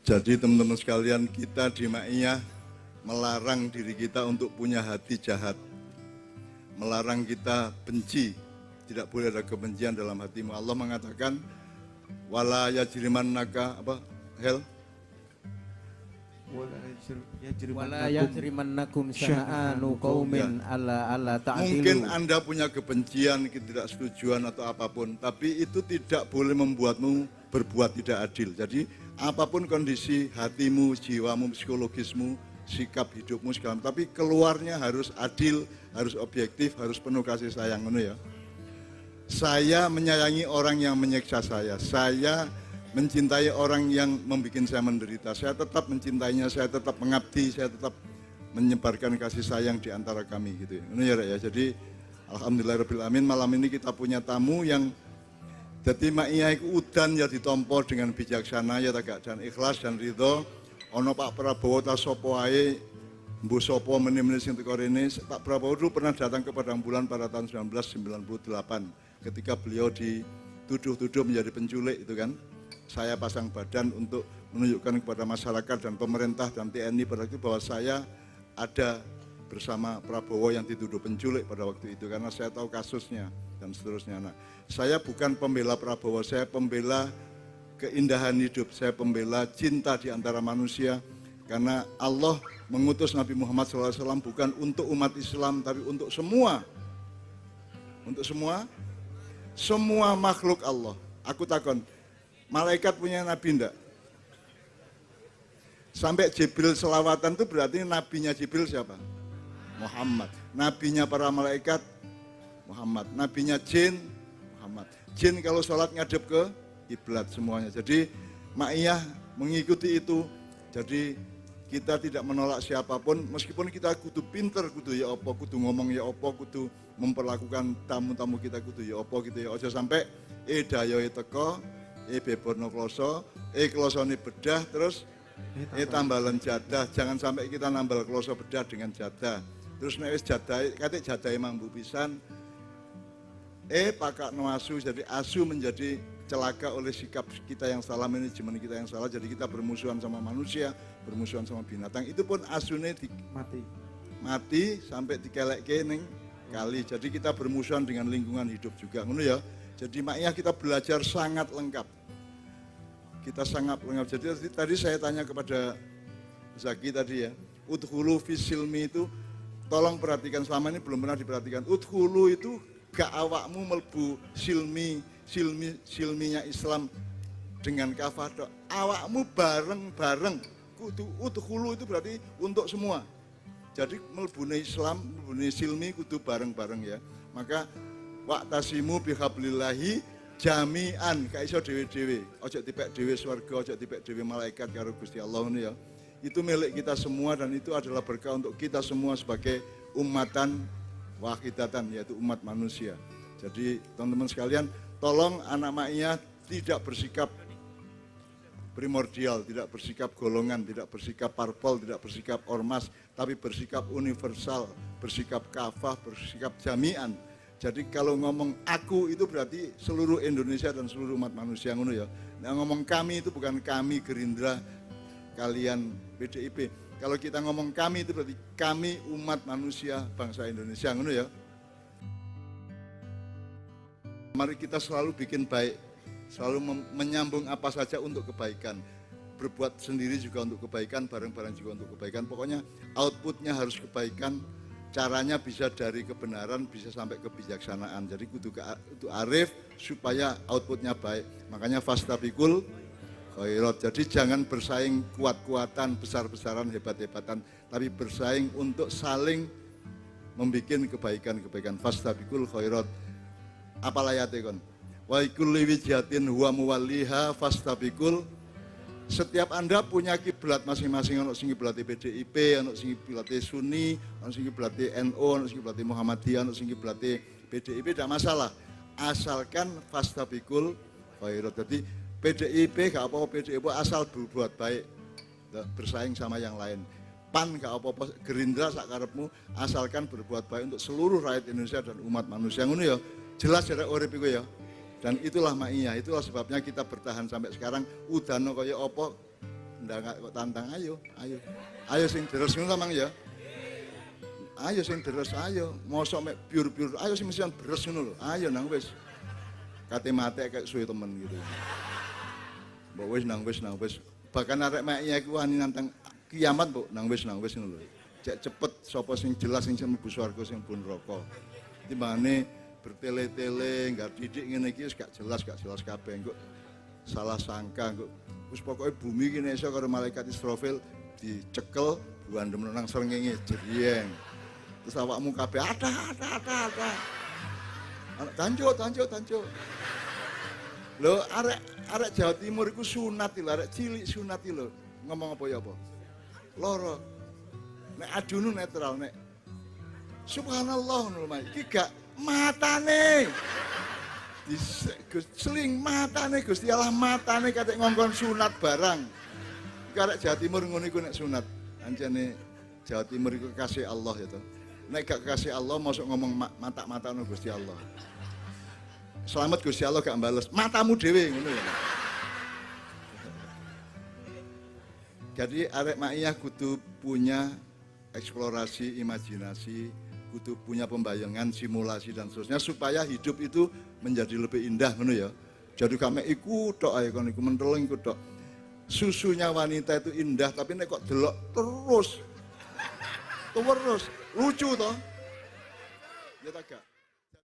Jadi teman-teman sekalian, kita di Ma'iyah melarang diri kita untuk punya hati jahat. Melarang kita benci. Tidak boleh ada kebencian dalam hatimu. Allah mengatakan, wala yajrimannaka apa? Hel? Wala yajrimannakum syana'anu qaumin alla ta'dilu. Mungkin Anda punya kebencian, ketidaksetujuan atau apapun, tapi itu tidak boleh membuatmu berbuat tidak adil. Jadi apapun kondisi hatimu, jiwamu, psikologismu, sikap hidupmu segala, tapi keluarnya harus adil, harus objektif, harus penuh kasih sayang, ya. Saya menyayangi orang yang menyiksa saya mencintai orang yang membuat saya menderita, saya tetap mencintainya, saya tetap mengabdi, saya tetap menyebarkan kasih sayang di antara kami, gitu ya. Jadi alhamdulillahirobbilalamin, malam ini kita punya tamu yang jadi Ma'iyah iku udan ya ditompo dengan bijaksana ya dan ikhlas dan ridho. Ono Pak Prabowo ta sapa ae mbuh sapa meneh-meneh sing teko rene. Pak Prabowo dulu pernah datang ke Padang Bulan pada tahun 1998 ketika beliau dituduh-tuduh menjadi penculik itu kan. Saya pasang badan untuk menunjukkan kepada masyarakat dan pemerintah dan TNI pada itu bahwa saya ada bersama Prabowo yang dituduh penculik pada waktu itu karena saya tahu kasusnya dan seterusnya. Nah, saya bukan pembela Prabowo, saya pembela keindahan hidup, saya pembela cinta di antara manusia karena Allah mengutus Nabi Muhammad SAW bukan untuk umat Islam tapi untuk semua makhluk Allah. Aku takon, malaikat punya nabi enggak? Sampai Jibril selawatan itu berarti nabinya Jibril siapa? Muhammad. Nabinya para malaikat Muhammad. Nabinya jin Muhammad. Jin kalau sholat ngadep ke kiblat semuanya. Jadi Ma'iyah mengikuti itu. Jadi kita tidak menolak siapapun, meskipun kita kudu pinter, kudu ya apa, kudu ngomong ya apa, kudu memperlakukan tamu-tamu kita kudu ya apa gitu ya. Ojo sampai dayoe teko, beborno kloso, klosone bedah terus tambalan jadah. Jangan sampai kita nambal kloso bedah dengan jadah. Terus nek wis jadah, kate jadahe mambu pisan. Pakakno asu, jadi asu menjadi celaka oleh sikap kita yang salah, manajemen kita yang salah. Jadi kita bermusuhan sama manusia, bermusuhan sama binatang. Itu pun asune mati sampai dikelekke ning kali. Jadi kita bermusuhan dengan lingkungan hidup juga, ngono ya. Jadi Ma'iyah kita belajar sangat lengkap. Kita sangat lengkap. Jadi tadi saya tanya kepada Zaki tadi ya, udhulu fisilmi itu tolong perhatikan, selama ini belum pernah diperhatikan. Udhulu itu gak awakmu melbu silminya Islam dengan kafah dok. Awakmu bareng-bareng. Udhulu itu berarti untuk semua. Jadi melbune Islam, melbune silmi kudu bareng-bareng ya. Maka wa'tasimu bihablillahi jami'an, gak iso dewe-dewe. Ojo dipek dewe swarga, ojo dipek dewe malaikat karo Gusti Allah ini ya. Itu milik kita semua dan itu adalah berkah untuk kita semua sebagai umatan wahidatan, yaitu umat manusia. Jadi teman-teman sekalian, tolong anak Ma'iyah tidak bersikap primordial, tidak bersikap golongan, tidak bersikap parpol, tidak bersikap ormas, tapi bersikap universal, bersikap kafah, bersikap jami'an. Jadi kalau ngomong aku itu berarti seluruh Indonesia dan seluruh umat manusia, ngono ya. Nah, ngomong kami itu bukan kami Gerindra, kalian PDIP. Kalau kita ngomong kami itu berarti kami umat manusia bangsa Indonesia, ngono ya. Mari kita selalu bikin baik, selalu menyambung apa saja untuk kebaikan. Berbuat sendiri juga untuk kebaikan, bareng-bareng juga untuk kebaikan. Pokoknya outputnya harus kebaikan. Caranya bisa dari kebenaran, bisa sampai kebijaksanaan. Jadi kudu arif supaya outputnya baik. Makanya fastabikul khairat. Jadi jangan bersaing kuat-kuatan, besar-besaran, hebat-hebatan, tapi bersaing untuk saling membuat kebaikan-kebaikan. Fastabikul khairat. Apa layate kon? Wa kulli wijhatin huwa muwalliha fastabikul. Setiap Anda punya kiblat masing-masing, ono sing kiblat PDIP, ono sing kiblat Sunni, ono sing kiblat NU, ono sing kiblat Muhammadiyah, ono sing kiblat PDIP, tidak masalah. Asalkan fastabikul khairat. Jadi PDIP gak apa-apa, PDIP asal berbuat baik, bersaing sama yang lain. PAN gak apa-apa, Gerindra sak karepmu, asalkan berbuat baik untuk seluruh rakyat Indonesia dan umat manusia. Ngono ya. Jelas ya urip iku ya. Dan itulah Ma'iyah, itulah sebabnya kita bertahan sampai sekarang. Udano kaya apa ndak kok tantang ayo. Ayo sing deres ngono Mang ya. Ayo sing deres ayo. Mosok mek biur-biur ayo sing mesian beres ngono lho. Ayo nang wis. Kate mate kayak suwe temen gitu. Mbok wis nang wis. Bahkan arek mek iku wani nantang kiamat mbok nang wis ngono lho. Cek cepet sapa sing jelas sing mlebu swarga sing pun neraka. Timbangane bertele-tele enggak didik ngene iki wis gak jelas kabeh engko salah sangka engko wis pokoke bumi iki nek iso karo malaikat Israfil dicekel buandem nang srengenge jerieng. Terus awakmu kabeh ada. Tanjuk. Lho arek Jawa Timur iku sunat lho, arek cilik sunat lho. Ngomong apa ya apa? Loro. Nek adunu netral nek subhanallah ngono lho, iki gak matane. Seling matane Gusti Allah matane katik ngongkon sunat barang. Iki arek Jawa Timur ngono iku nek sunat. Anjane Jawa Timur iku kasih Allah ya to. Nek gak kasih Allah mosok ngomong mata-matane Gusti Allah. Selamat Gusti Allah gak bales. Matamu dhewe ngono ya. Jadi arek maiyah kudu punya eksplorasi, imajinasi, kudu punya pembayangan, simulasi dan seterusnya supaya hidup itu menjadi lebih indah ngono ya. Jadi kami ikut tok ae kon iku menteleng ikut tok. Susunya wanita itu indah tapi nek kok delok terus lucu toh. Ya tak gak?